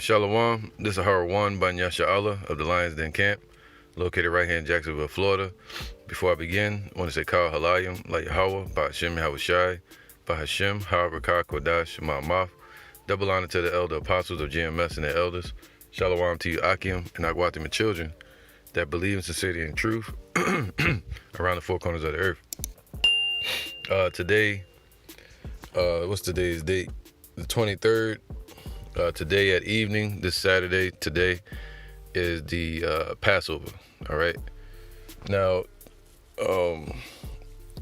Shalom, this is Harawan Ban Yasha Allah of the Lions Den Camp, located right here in Jacksonville, Florida. Before I begin, I want to say Kal Halayim, La Yahweh, Ba Hashem Yahushai, Ba Hashem, Ha'arakah Kodash, Ma'amaf. Double honor to the elder apostles of GMS and their elders. Shalom to you, Akim, and Agwatim, and children that believe in sincerity and truth around the four corners of the earth. Today, what's today's date? The 23rd. Today at evening, this Saturday, today is the Passover. All right. Now, a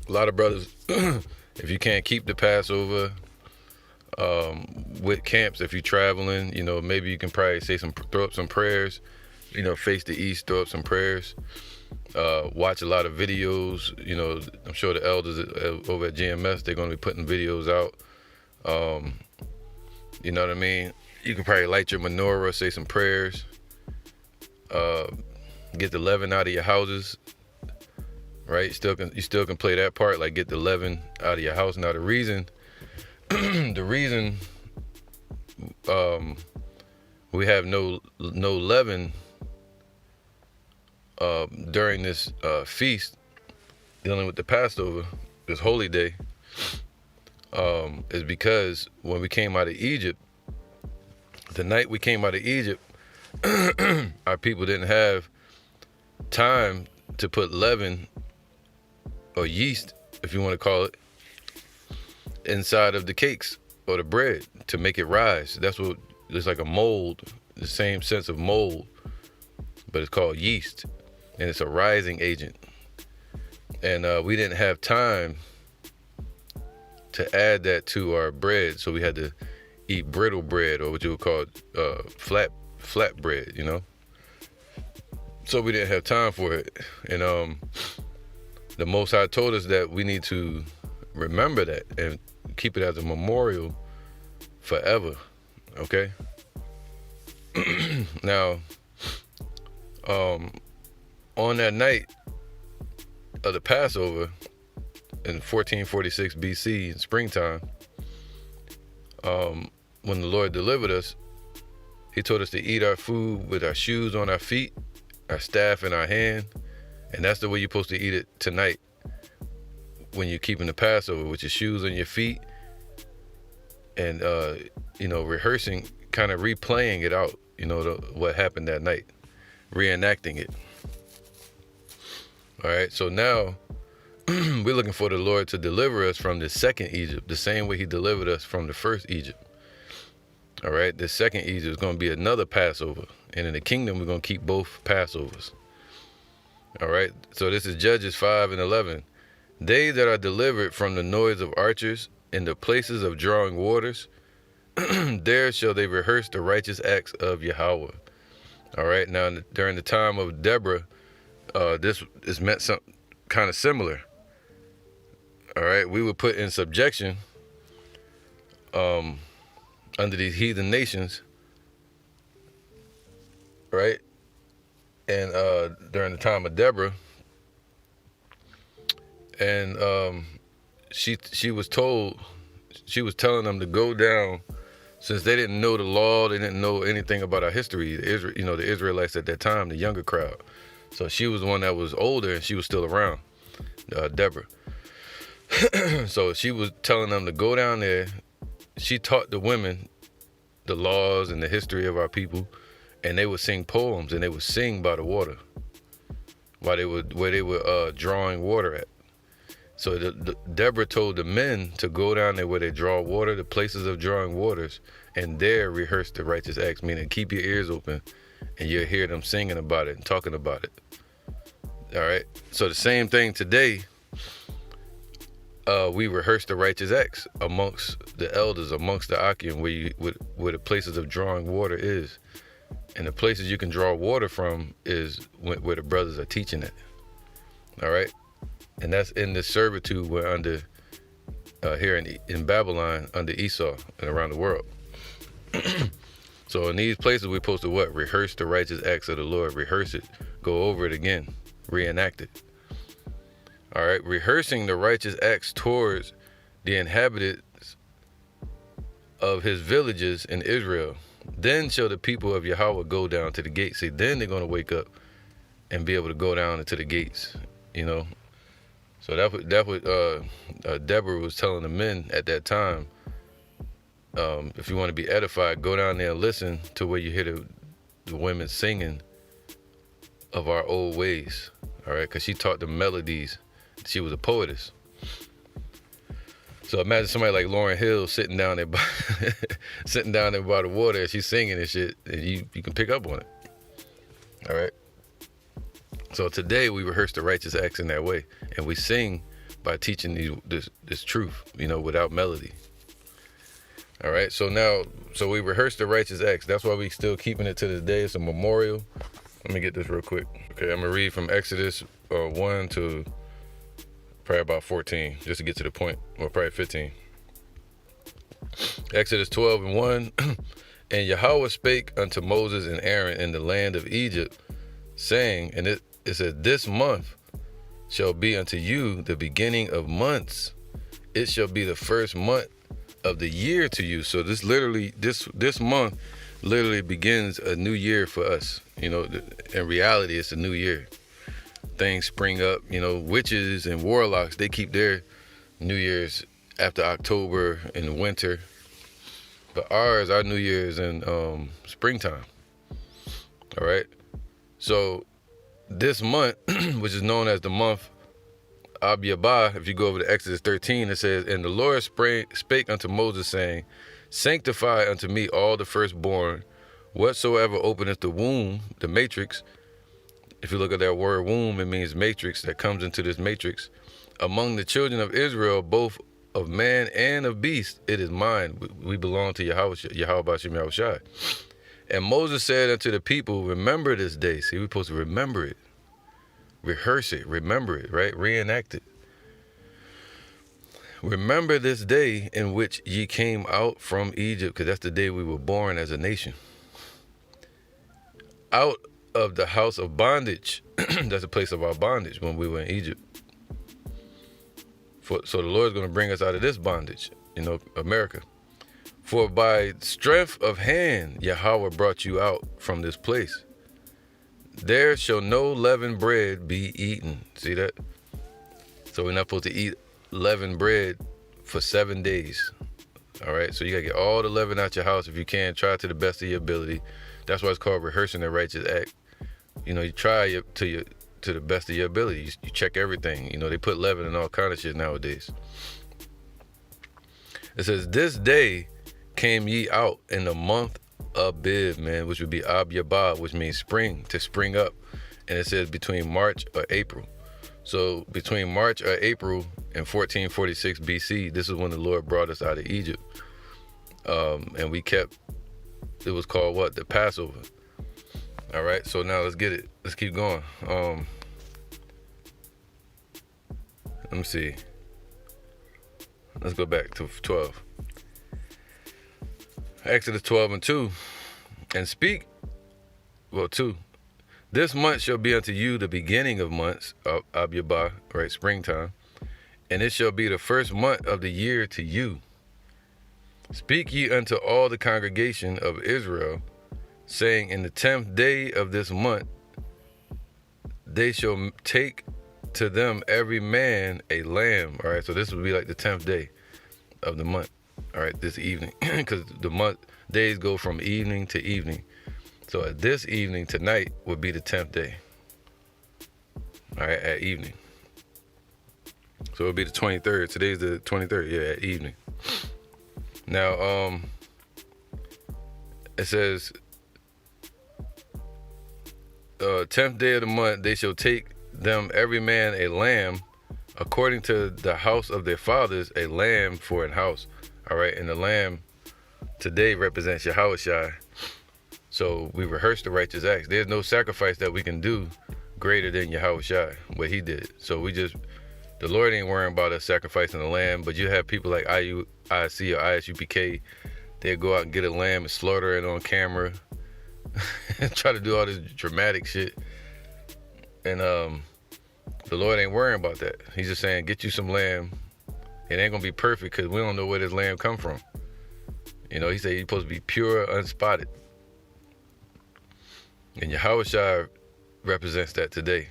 lot of brothers, if you can't keep the Passover with camps, if you're traveling, maybe you can probably throw up some prayers, face the east, throw up some prayers, watch a lot of videos. I'm sure the elders over at GMS, they're going to be putting videos out. You know what I mean? You can probably light your menorah, say some prayers, get the leaven out of your houses, right? You still can play that part, like get the leaven out of your house. Now the reason we have no leaven during this feast, dealing with the Passover, this holy day, is because when we came out of Egypt, the night we came out of Egypt, our people didn't have time to put leaven or yeast, if you want to call it, inside of the cakes or the bread to make it rise. That's what it's like, a mold, the same sense of mold, but it's called yeast, and it's a rising agent. And we didn't have time to add that to our bread, so we had to eat brittle bread, or what you would call flat bread, So we didn't have time for it, and the Most High told us that we need to remember that and keep it as a memorial forever. Okay. Now, on that night of the Passover in 1446 BC, in springtime, when the Lord delivered us, he told us to eat our food with our shoes on our feet, our staff in our hand, and that's the way you're supposed to eat it tonight when you're keeping the Passover, with your shoes on your feet, and rehearsing, kind of replaying it out, what happened that night, reenacting it. All right, so now we're looking for the Lord to deliver us from the second Egypt, the same way he delivered us from the first Egypt. All right, the second Egypt is going to be another Passover. And in the kingdom, we're going to keep both Passovers. All right, so this is Judges 5:11. They that are delivered from the noise of archers in the places of drawing waters, there shall they rehearse the righteous acts of Yahweh. All right, now during the time of Deborah, this is meant something kind of similar. All right, we were put in subjection under these heathen nations, right? And during the time of Deborah, and she was telling them to go down, since they didn't know the law, they didn't know anything about our history. The Israelites at that time, the younger crowd. So she was the one that was older, and she was still around, Deborah. So she was telling them to go down there. She taught the women the laws and the history of our people, and they would sing poems, and they would sing by the water while where they were drawing water at. So Deborah told the men to go down there where they draw water, the places of drawing waters, and there rehearse the righteous acts, meaning keep your ears open, and you'll hear them singing about it and talking about it. All right. So the same thing today. We rehearse the righteous acts amongst the elders, amongst the Akim, where the places of drawing water is. And the places you can draw water from is where the brothers are teaching it. All right? And that's in the servitude we're under here in Babylon, under Esau and around the world. So in these places, we're supposed to what? Rehearse the righteous acts of the Lord. Rehearse it. Go over it again. Reenact it. All right? Rehearsing the righteous acts towards the inhabitants of his villages in Israel. Then shall the people of Yahweh go down to the gates. See, then they're going to wake up and be able to go down into the gates, you know. So that's what Deborah was telling the men at that time. If you want to be edified, go down there and listen to where you hear the women singing of our old ways, all right? Because she taught them melodies. She was a poetess. So imagine somebody like Lauryn Hill sitting down there by, the water and she's singing and shit, and you can pick up on it. All right? So today we rehearse the righteous acts in that way, and we sing by teaching this truth, you know, without melody. All right? So we rehearse the righteous acts. That's why we still keeping it to this day. It's a memorial. Let me get this real quick. Okay, I'm going to read from Exodus 1 to probably about 14, just to get to the point, or probably 15. Exodus 12:1. And Yahweh spake unto Moses and Aaron in the land of Egypt, saying, and it said, this month shall be unto you the beginning of months. It shall be the first month of the year to you. So this month literally begins a new year for us. You know, in reality, it's a new year. Things spring up, you know, witches and warlocks, they keep their New Year's after October in the winter. But our New Year's in springtime. All right. So this month, which is known as the month Ab-Yabah, if you go over to Exodus 13, it says, and the Lord spake unto Moses, saying, sanctify unto me all the firstborn, whatsoever openeth the womb, the matrix. If you look at that word womb, it means matrix, that comes into this matrix. Among the children of Israel, both of man and of beast, it is mine. We belong to Yahweh B'Shem Yahushai. And Moses said unto the people, remember this day. See, we're supposed to remember it. Rehearse it. Remember it, right? Reenact it. Remember this day in which ye came out from Egypt, because that's the day we were born as a nation. Out of the house of bondage. That's the place of our bondage when we were in Egypt. So the Lord's going to bring us out of this bondage, you know, America. For by strength of hand, Yahweh brought you out from this place. There shall no leavened bread be eaten. See that? So we're not supposed to eat leavened bread for 7 days. All right? So you got to get all the leaven out your house if you can. Try to the best of your ability. That's why it's called rehearsing the righteous act. You know, you try to the best of your ability. You check everything. You know, they put leaven in all kind of shit nowadays. It says, this day came ye out in the month of Abib, man, which would be Ab-Yabah, which means spring, to spring up. And it says between March or April. So between March or April and 1446 BC, this is when the Lord brought us out of Egypt. And we kept, it was called what? The Passover. All right, so now let's get it. Let's keep going. Let me see. Let's go back to 12. Exodus 12:2. And speak, 2. This month shall be unto you the beginning of months of Ab-Yabah, right, springtime. And it shall be the first month of the year to you. Speak ye unto all the congregation of Israel, saying, in the 10th day of this month, they shall take to them every man a lamb. All right, so this would be like the 10th day of the month. All right, this evening, because the month days go from evening to evening. So at this evening, tonight would be the 10th day. All right, at evening. So it'll be the 23rd. Today's the 23rd. Yeah, at evening. Now, it says, 10th day of the month, they shall take them every man a lamb, according to the house of their fathers, a lamb for an house. All right, and the lamb today represents Yahushua. So we rehearse the righteous acts. There's no sacrifice that we can do greater than Yahushua, what he did. So the Lord ain't worrying about us sacrificing a lamb, but you have people like IUIC or ISUPK, they'll go out and get a lamb and slaughter it on camera and try to do all this dramatic shit. And the Lord ain't worrying about that. He's just saying, get you some lamb. It ain't gonna be perfect because we don't know where this lamb come from. You know, he said he's supposed to be pure, unspotted. And Yahushua represents that today.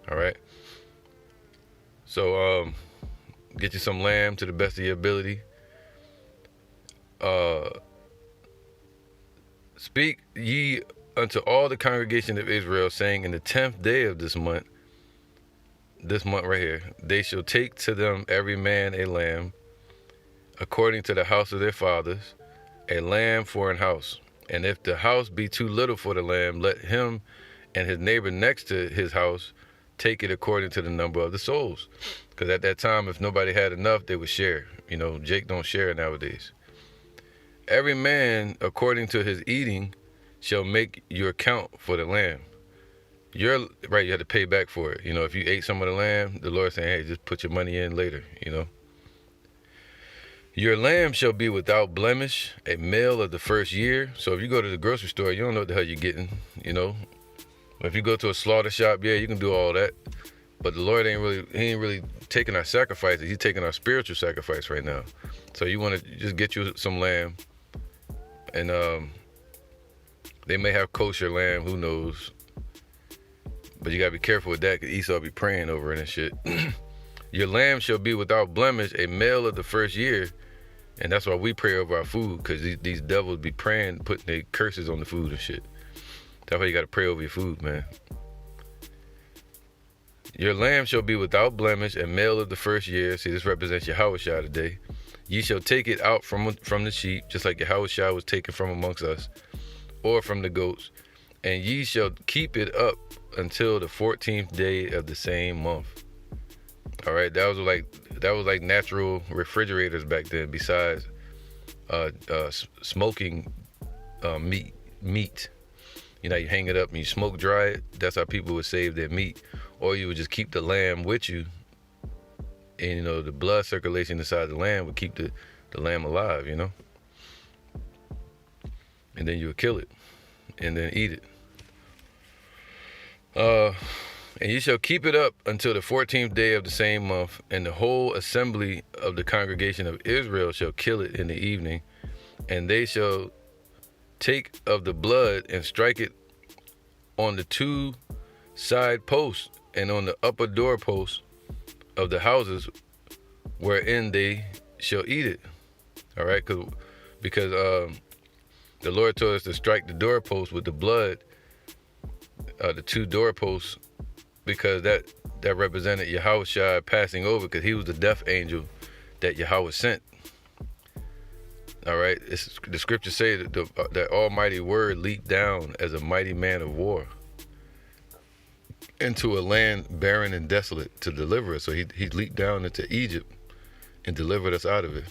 All right. So get you some lamb to the best of your ability. Speak ye unto all the congregation of Israel, saying, in the 10th day of this month right here, they shall take to them every man a lamb, according to the house of their fathers, a lamb for an house. And if the house be too little for the lamb, let him and his neighbor next to his house take it according to the number of the souls. Because at that time, if nobody had enough, they would share. You know, Jake don't share nowadays. Every man, according to his eating, shall make your account for the lamb. You're right, you have to pay back for it. You know, if you ate some of the lamb, the Lord saying, hey, just put your money in later, you know. Your lamb shall be without blemish, a male of the first year. So if you go to the grocery store, you don't know what the hell you're getting, you know. If you go to a slaughter shop, yeah, you can do all that. But the Lord ain't really taking our sacrifices. He's taking our spiritual sacrifice right now. So you want to just get you some lamb. And they may have kosher lamb, who knows. But you got to be careful with that because Esau be praying over it and shit. Your lamb shall be without blemish, a male of the first year. And that's why we pray over our food, because these devils be praying, putting their curses on the food and shit. That's why you got to pray over your food, man. Your lamb shall be without blemish, a male of the first year. See, this represents Yahushua today. Ye shall take it out from the sheep, just like Yahushua was taken from amongst us, or from the goats. And ye shall keep it up until the 14th day of the same month. All right, that was like natural refrigerators back then. Besides smoking meat, you know, you hang it up and you smoke dry it. That's how people would save their meat. Or you would just keep the lamb with you, and you know the blood circulation inside the lamb would keep the lamb alive, you know. And then you would kill it, and then eat it. And you shall keep it up until the 14th day of the same month, and the whole assembly of the congregation of Israel shall kill it in the evening, and they shall take of the blood and strike it on the two side posts and on the upper doorposts of the houses wherein they shall eat it. All right, because the Lord told us to strike the doorposts with the blood, the two doorposts, because that represented Yahushua passing over, because he was the death angel that Yahweh sent. All right, the scriptures say that that almighty word leaped down as a mighty man of war into a land barren and desolate to deliver us. So he leaped down into Egypt and delivered us out of it.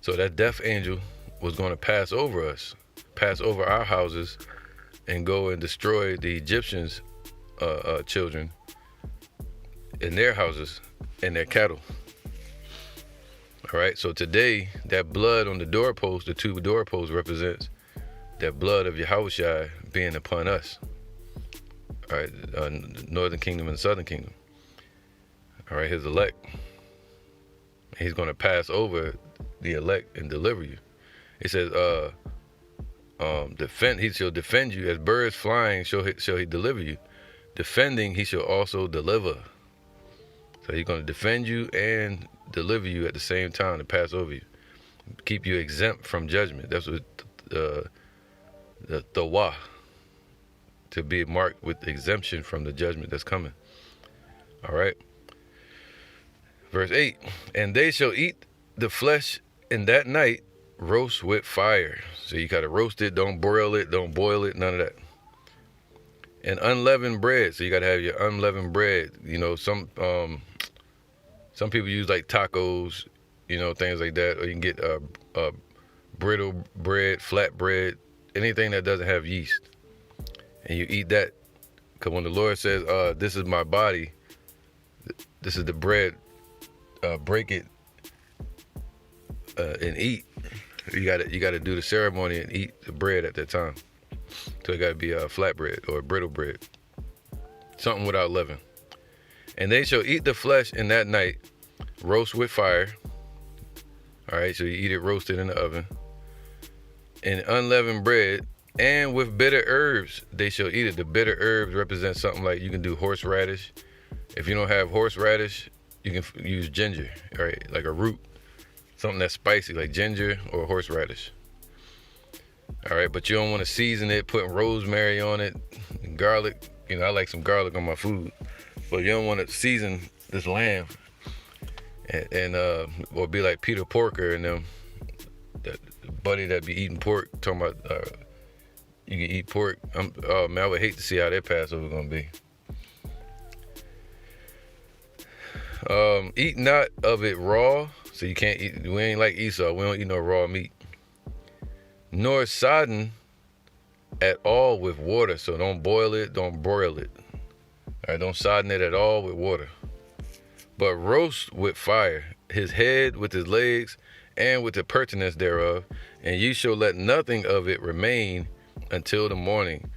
So that death angel was going to pass over us, pass over our houses, and go and destroy the Egyptians' children in their houses and their cattle. All right, so today, that blood on the doorpost, the two doorposts, represents that blood of Yahushua being upon us. All right, northern kingdom and southern kingdom. All right, his elect. He's going to pass over the elect and deliver you. It says, he shall defend you as birds flying, shall he deliver you. defending, he shall also deliver. So he's going to defend you and deliver you at the same time to pass over you. Keep you exempt from judgment. That's what the tawah, to be marked with exemption from the judgment that's coming. All right. Verse 8, and they shall eat the flesh in that night, roast with fire. So you got to roast it, don't broil it, don't boil it, none of that. And unleavened bread. So you got to have your unleavened bread. You know, some people use like tacos, you know, things like that. Or you can get brittle bread, flat bread, anything that doesn't have yeast. And you eat that. Because when the Lord says, this is my body, this is the bread, break it and eat. You gotta do the ceremony and eat the bread at that time. So it gotta be a flat bread or brittle bread, something without leaven. And they shall eat the flesh in that night, roast with fire. All right, so you eat it roasted in the oven. And unleavened bread, and with bitter herbs they shall eat it. The bitter herbs represent something like, you can do horseradish. If you don't have horseradish, you can use ginger, all right, like a root. Something that's spicy, like ginger or horseradish. All right, but you don't want to season it, putting rosemary on it, and garlic. You know, I like some garlic on my food. But you don't want to season this lamb and or be like Peter Porker and them, that buddy that be eating pork, talking about you can eat pork. Oh man, I would hate to see how their Passover gonna be. Eat not of it raw. So you can't eat, we ain't like Esau, we don't eat no raw meat. Nor sodden at all with water. So don't boil it, don't broil it. All right, don't sodden it at all with water. But roast with fire, his head with his legs, and with the pertinence thereof, and ye shall let nothing of it remain until the morning.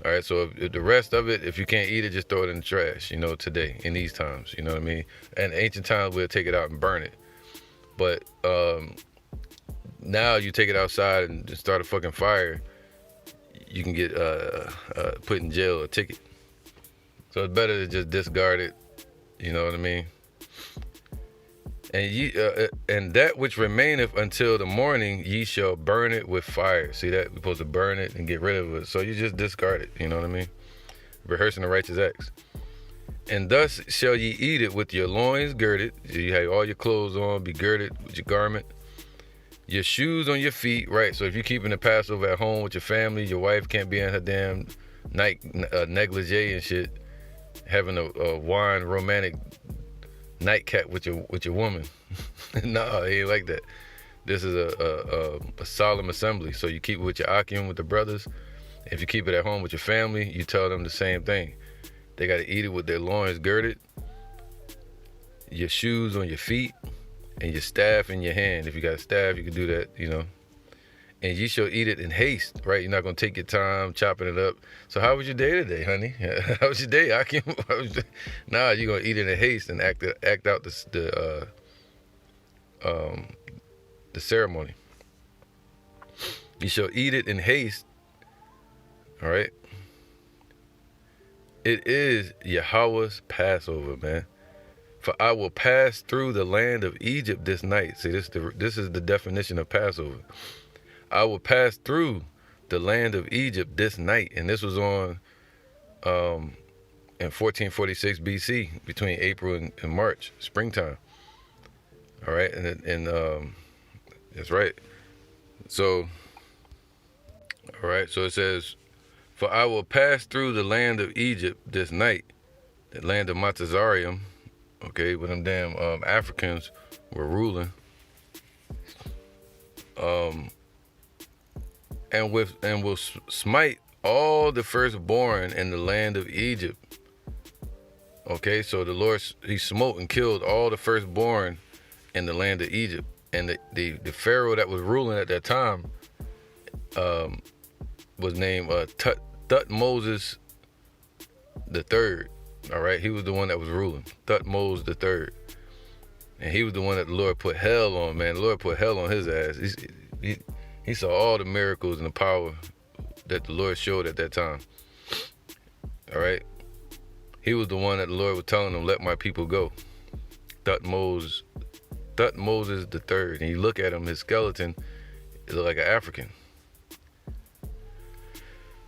All right, so if the rest of it, if you can't eat it, just throw it in the trash, you know, today, in these times, you know what I mean? And ancient times, we'll take it out and burn it. But now you take it outside and just start a fucking fire, you can get put in jail or ticket. So it's better to just discard it, you know what I mean? And and that which remaineth until the morning, ye shall burn it with fire. See that? We're supposed to burn it and get rid of it. So you just discard it, you know what I mean? Rehearsing the righteous acts. And thus shall ye eat it with your loins girded. So you have all your clothes on, be girded with your garment. Your shoes on your feet, right? So if you're keeping the Passover at home with your family, your wife can't be in her damn night negligee and shit, having a wine romantic nightcap with your woman. No, it ain't like that. This is a solemn assembly. So you keep it with your akim, with the brothers. If you keep it at home with your family, you tell them the same thing. They got to eat it with their loins girded, your shoes on your feet, and your staff in your hand. If you got a staff, you can do that, you know. And you shall eat it in haste, right? You're not going to take your time chopping it up. So how was your day today, honey? How was your day? Nah, you're going to eat it in haste and act out the ceremony. You shall eat it in haste, all right? It is Yahweh's Passover, man. For I will pass through the land of Egypt this night. See, this is the definition of Passover. I will pass through the land of Egypt this night. And this was on in 1446 BC, between April and March, springtime. All right, and that's right. So, all right, so it says, for I will pass through the land of Egypt this night, the land of Matazarium, okay, when them damn Africans were ruling, and will smite all the firstborn in the land of Egypt. Okay, so the Lord, he smote and killed all the firstborn in the land of Egypt. And the Pharaoh that was ruling at that time was named Thutmose the Third. All right, he was the one that was ruling, Thutmose the Third, and he was the one that the Lord put hell on. Man, the Lord put hell on his ass. He saw all the miracles and the power that the Lord showed at that time. All right, he was the one that the Lord was telling him, let my people go. Thutmose the third. And you look at him, his skeleton, it looked like an African.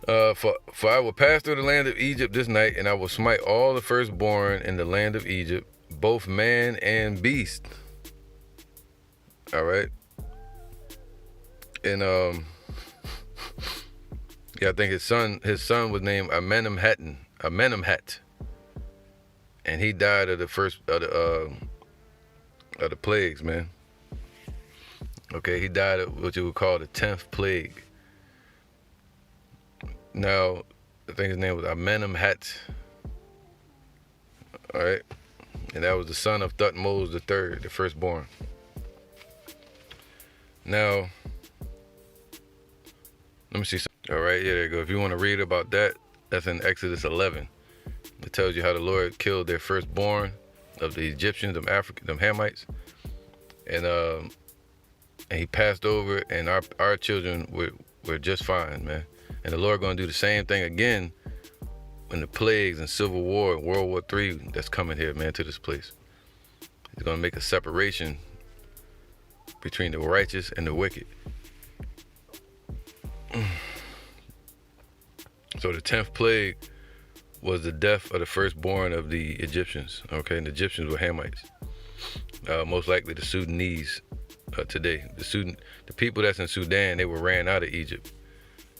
For I will pass through the land of Egypt this night, and I will smite all the firstborn in the land of Egypt, both man and beast. All right. And yeah, I think his son was named Amenemhat, and he died of the first of the plagues, man. Okay, he died of what you would call the 10th plague. Now, I think his name was Amenemhat. All right, and that was the son of Thutmose the third, the firstborn. Now, let me see something. All right, yeah, there you go. If you want to read about that, that's in Exodus 11. It tells you how the Lord killed their firstborn of the Egyptians, them Hamites, and he passed over, and our children were just fine, man. And the Lord gonna do the same thing again when the plagues and civil war and World War III that's coming here, man, to this place. He's gonna make a separation between the righteous and the wicked. So the 10th plague was the death of the firstborn of the Egyptians. Okay, and the Egyptians were Hamites. Most likely the Sudanese today. The people that's in Sudan, they were ran out of Egypt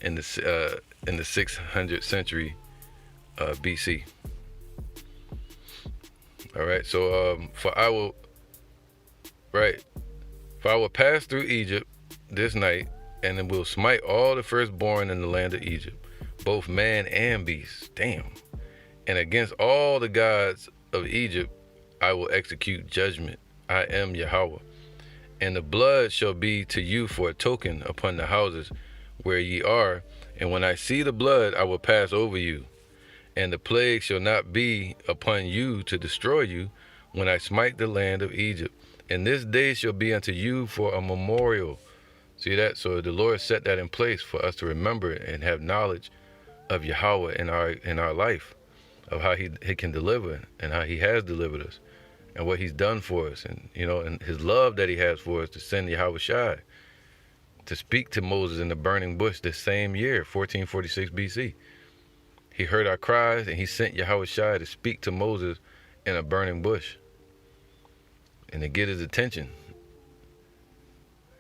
in the 600th century BC. All right, so for I will pass through Egypt this night, and then will smite all the firstborn in the land of Egypt, both man and beast. Damn. And against all the gods of Egypt I will execute judgment. I am Yahweh. And the blood shall be to you for a token upon the houses where ye are. And when I see the blood, I will pass over you. And the plague shall not be upon you to destroy you when I smite the land of Egypt. And this day shall be unto you for a memorial. See that? So the Lord set that in place for us to remember and have knowledge of Yahweh in our life, of how he can deliver and how he has delivered us and what he's done for us, and and his love that he has for us, to send Yahweh Shai to speak to Moses in the burning bush this same year, 1446 BC. He heard our cries and he sent Yahweh Shai to speak to Moses in a burning bush and to get his attention,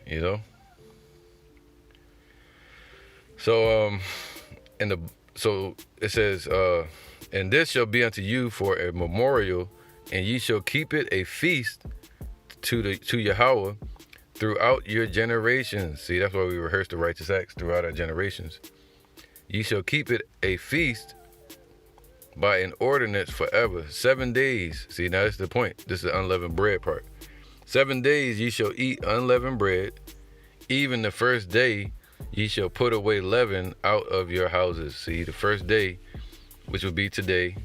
So so it says, and this shall be unto you for a memorial, and ye shall keep it a feast to Yahweh throughout your generations. See, that's why we rehearse the righteous acts throughout our generations. Ye shall keep it a feast by an ordinance forever. 7 days. See, now that's the point. This is the unleavened bread part. 7 days ye shall eat unleavened bread. Even the first day ye shall put away leaven out of your houses. See, the first day, which will be today,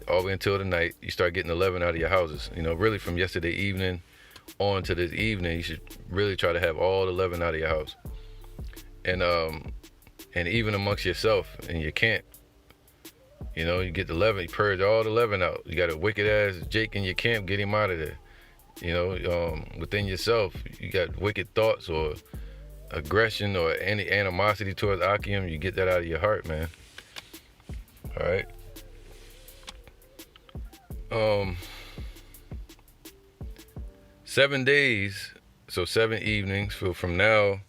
all the way until the night, you start getting the leaven out of your houses. Really from yesterday evening on to this evening, you should really try to have all the leaven out of your house. And even amongst yourself and your camp, you get the leaven, you purge all the leaven out. You got a wicked ass Jake in your camp, get him out of there. Within yourself, you got wicked thoughts or aggression or any animosity towards Akim, you get that out of your heart, man. All right. 7 days, so 7 evenings from now,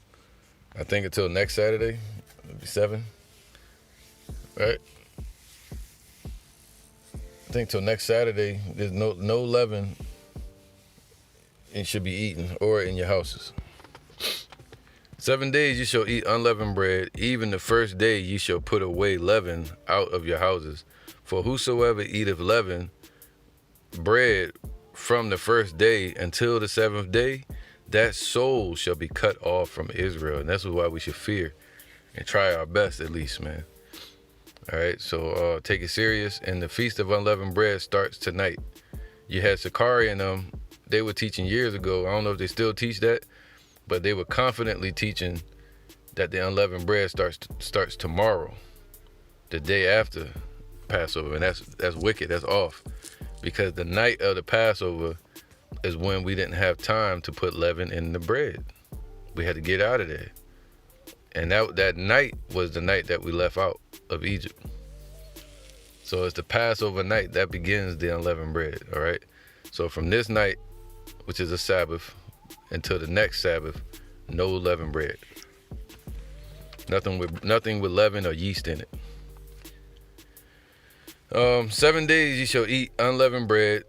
I think, until next Saturday. It'll be 7, right? I think till next Saturday, there's no leaven. It should be eaten or in your houses. 7 days you shall eat unleavened bread. Even the first day ye shall put away leaven out of your houses. For whosoever eateth leaven bread from the first day until the 7th day, that soul shall be cut off from Israel. And that's why we should fear and try our best, at least, man. All right, so take it serious. And the Feast of Unleavened Bread starts tonight. You had Sakari and them. They were teaching years ago. I don't know if they still teach that, but they were confidently teaching that the unleavened bread starts tomorrow, the day after Passover, and that's wicked. That's off, because the night of the Passover is when we didn't have time to put leaven in the bread. We had to get out of there, and that night was the night that we left out of Egypt. So it's the Passover night that begins the unleavened bread. All right. So from this night, which is a Sabbath, until the next Sabbath, no leavened bread. Nothing with leaven or yeast in it. 7 days ye shall eat unleavened bread.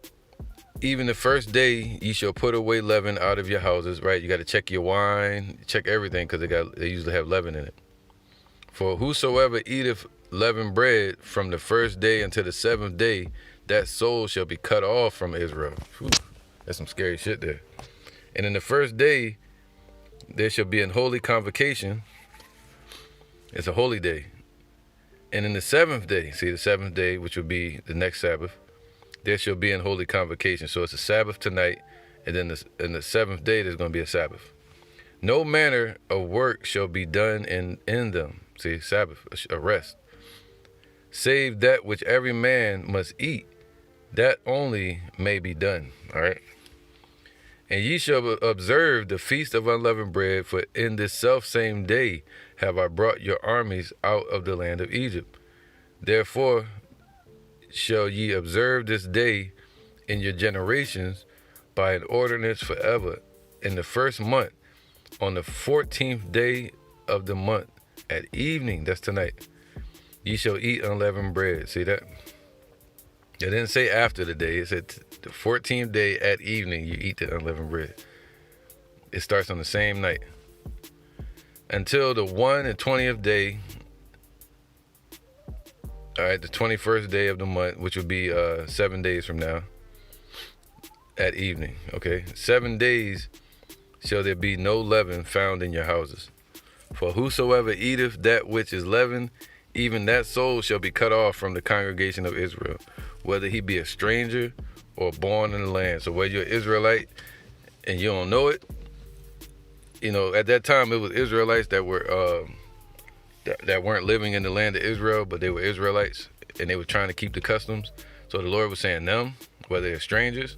Even the first day ye shall put away leaven out of your houses. Right, you got to check your wine, check everything, because they usually have leaven in it. For whosoever eateth leavened bread from the first day until the seventh day, that soul shall be cut off from Israel. Whew, that's some scary shit there. And in the first day there shall be an holy convocation. It's a holy day. And in the seventh day, see, the seventh day, which will be the next Sabbath, there shall be an holy convocation. So it's a Sabbath tonight, and then in the seventh day there's going to be a Sabbath. No manner of work shall be done in them. See, Sabbath, a rest. Save that which every man must eat, that only may be done. All right. And ye shall observe the feast of unleavened bread, for in this selfsame day have I brought your armies out of the land of Egypt. Therefore shall ye observe this day in your generations by an ordinance forever. In the first month, on the 14th day of the month, at evening, that's tonight, ye shall eat unleavened bread. See that? It didn't say after the day. It said the 14th day at evening, you eat the unleavened bread. It starts on the same night. Until the 21st day, all right, the 21st day of the month, which would be 7 days from now, at evening, okay? 7 days shall there be no leaven found in your houses. For whosoever eateth that which is leavened, even that soul shall be cut off from the congregation of Israel, whether he be a stranger or born in the land. So whether you're an Israelite and you don't know it, you know, at that time it was Israelites that were that weren't living in the land of Israel, but they were Israelites and they were trying to keep the customs. So the Lord was saying them, whether they're strangers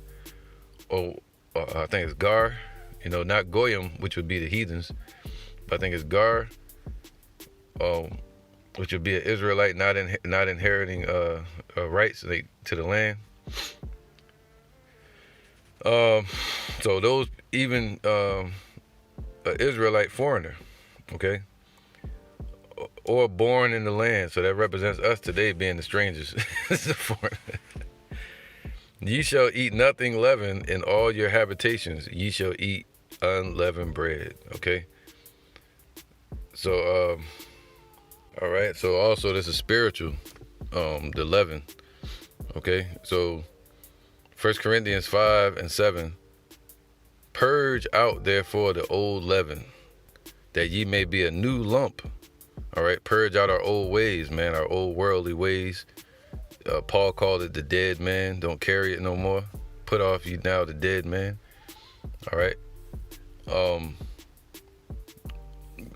or I think it's Gar, you know, not Goyim, which would be the heathens, but I think it's Gar, which would be an Israelite not inheriting rights to the land. So those, even an Israelite foreigner, okay, or born in the land. So that represents us today being the strangers. The foreigner. Ye shall eat nothing leavened in all your habitations. Ye shall eat unleavened bread. Okay. So, all right. So also this is spiritual, the leaven. Okay. So 1 Corinthians 5:7, purge out therefore the old leaven, that ye may be a new lump. All right. Purge out our old ways, man, our old worldly ways. Paul called it the dead man. Don't carry it no more. Put off you now the dead man. All right.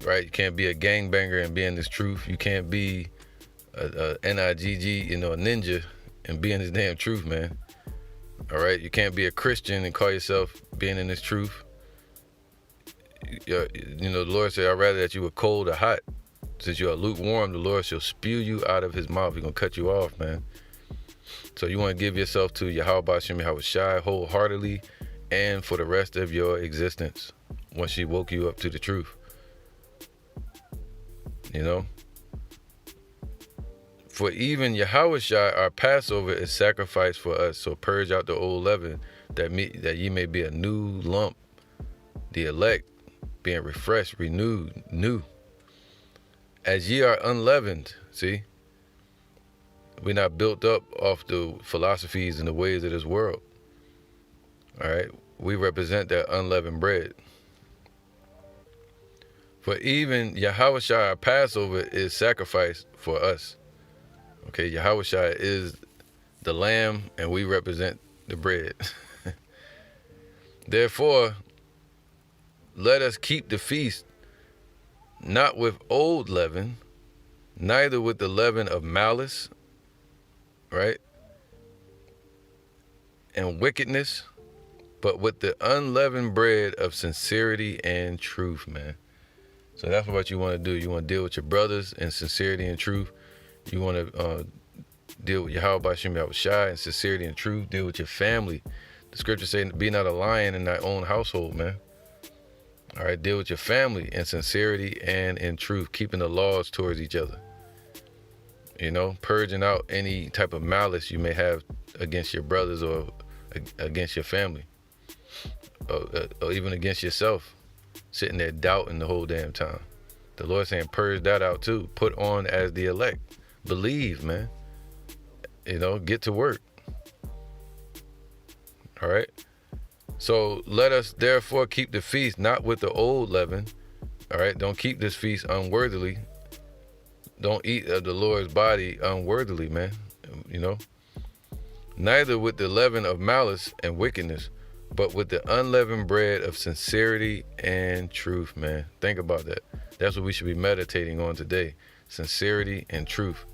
Right. You can't be a gangbanger and be in this truth. You can't be a NIGG, you know, a ninja and be in this damn truth, man. All right. You can't be a Christian and call yourself being in this truth. You know, the Lord said, I'd rather that you were cold or hot. Since you are lukewarm, the Lord shall spew you out of his mouth. He's going to cut you off, man. So you want to give yourself to Yahweh Shem Yahweh Shai wholeheartedly and for the rest of your existence once she woke you up to the truth. You know? For even Yahweh Shai, our Passover, is sacrificed for us. So purge out the old leaven, that ye may be a new lump, the elect, being refreshed, renewed, new. As ye are unleavened, see? We're not built up off the philosophies and the ways of this world. All right? We represent that unleavened bread. For even Yahushua, our Passover, is sacrificed for us. Okay, Yahushua is the lamb and we represent the bread. Therefore, let us keep the feast not with old leaven, neither with the leaven of malice right? And wickedness, but with the unleavened bread of sincerity and truth, man. So that's what you want to do. You want to deal with your brothers in sincerity and truth. You want to deal with Yahweh B'Shem Yahushai in sincerity and truth. Deal with your family. The scripture saying, be not a lion in thy own household, man. All right, deal with your family in sincerity and in truth, keeping the laws towards each other. You know, purging out any type of malice you may have against your brothers or against your family, or even against yourself, sitting there doubting the whole damn time. The Lord saying, purge that out too. Put on as the elect. Believe, man. You know, get to work. All right. So let us therefore keep the feast not with the old leaven. All right. Don't keep this feast unworthily. Don't eat of the Lord's body unworthily, man. You know. Neither with the leaven of malice and wickedness, but with the unleavened bread of sincerity and truth, man. Think about that. That's what we should be meditating on today. Sincerity and truth.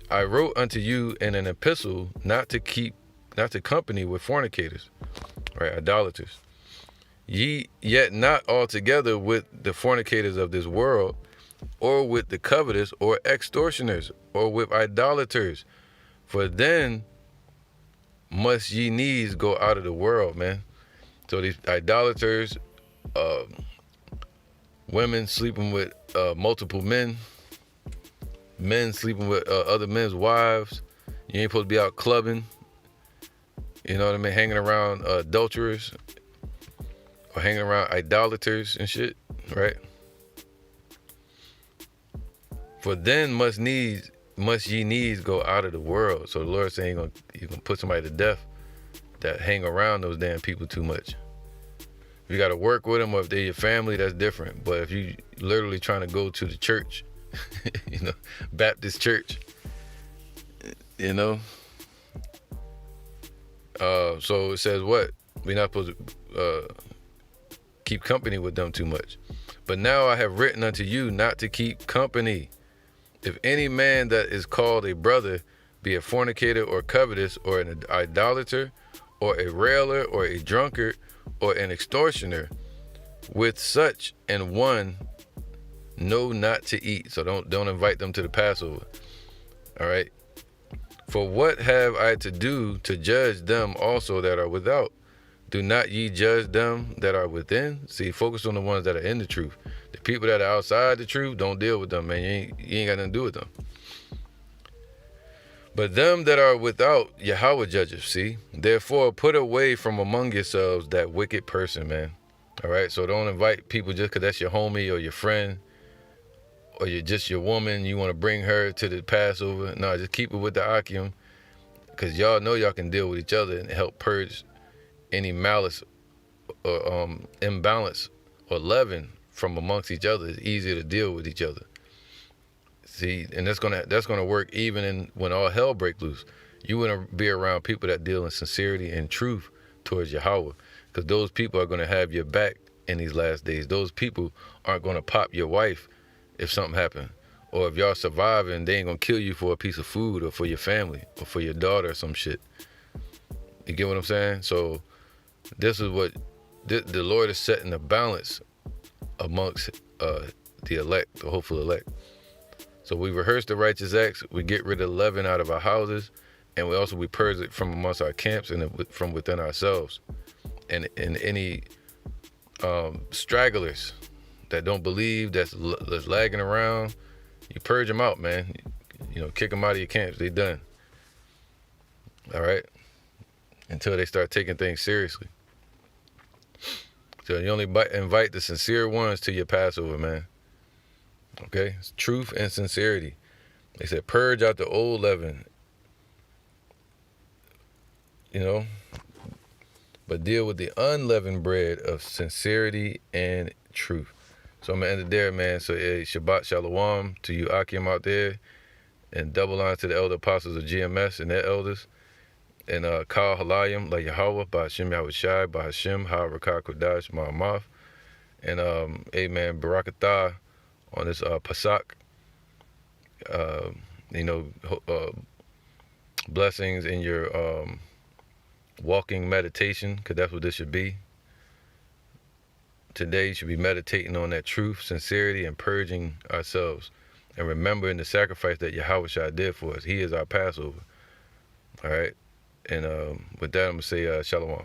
I wrote unto you in an epistle not to company with fornicators, right, idolaters. Ye yet not altogether with the fornicators of this world, or with the covetous, or extortioners, or with idolaters, for then must ye needs go out of the world, man. So these idolaters, women sleeping with multiple men sleeping with other men's wives. You ain't supposed to be out clubbing. You know what I mean? Hanging around adulterers or hanging around idolaters and shit, right? For then must ye needs go out of the world. So the Lord's saying you're gonna put somebody to death that hang around those damn people too much. If you got to work with them, or if they're your family, that's different. But if you literally trying to go to the church, you know, Baptist church, you know. So it says what? We're not supposed to keep company with them too much. But now I have written unto you not to keep company. If any man that is called a brother be a fornicator or covetous or an idolater or a railer or a drunkard or an extortioner, with such and one know not to eat. So don't invite them to the Passover. All right. For what have I to do to judge them also that are without? Do not ye judge them that are within? See, focus on the ones that are in the truth. The people that are outside the truth, don't deal with them, man. You ain't got nothing to do with them. But them that are without, Yahweh judges, see? Therefore, put away from among yourselves that wicked person, man. All right? So don't invite people just because that's your homie or your friend or you're just your woman. You want to bring her to the Passover. No, just keep it with the Akim, because y'all know y'all can deal with each other and help purge any malice or imbalance or leaven from amongst each other. It's easier to deal with each other. See, and that's gonna work even when all hell break loose. You want to be around people that deal in sincerity and truth towards Yahweh, because those people are gonna have your back in these last days. Those people aren't gonna pop your wife if something happened, or if y'all surviving, they ain't gonna kill you for a piece of food or for your family or for your daughter or some shit. You get what I'm saying? So this is what the Lord is setting a balance amongst the elect, the hopeful elect. So we rehearse the righteous acts, we get rid of leaven out of our houses, and we purge it from amongst our camps and from within ourselves. And any stragglers that don't believe, that's lagging around, you purge them out, man. You know, kick them out of your camps. They done. All right? Until they start taking things seriously. So you only invite the sincere ones to your Passover, man. Okay? It's truth and sincerity. They said, purge out the old leaven. You know? But deal with the unleavened bread of sincerity and truth. So I'm going to end it there, man. So Shabbat Shalom to you Akim out there. And double lines to the elder apostles of GMS and their elders. And Kal Halayim, La Yahweh, Ba'Hashem Yahushai, Ba'Hashem, Ha-Rakah Kodash, Ma'amath. And amen, Barakatah on this Pasak. blessings in your walking meditation, because that's what this should be. Today you should be meditating on that truth, sincerity, and purging ourselves, and remembering the sacrifice that Yahweh did for us. He is our Passover. All right. And with that, I'm going to say shalom.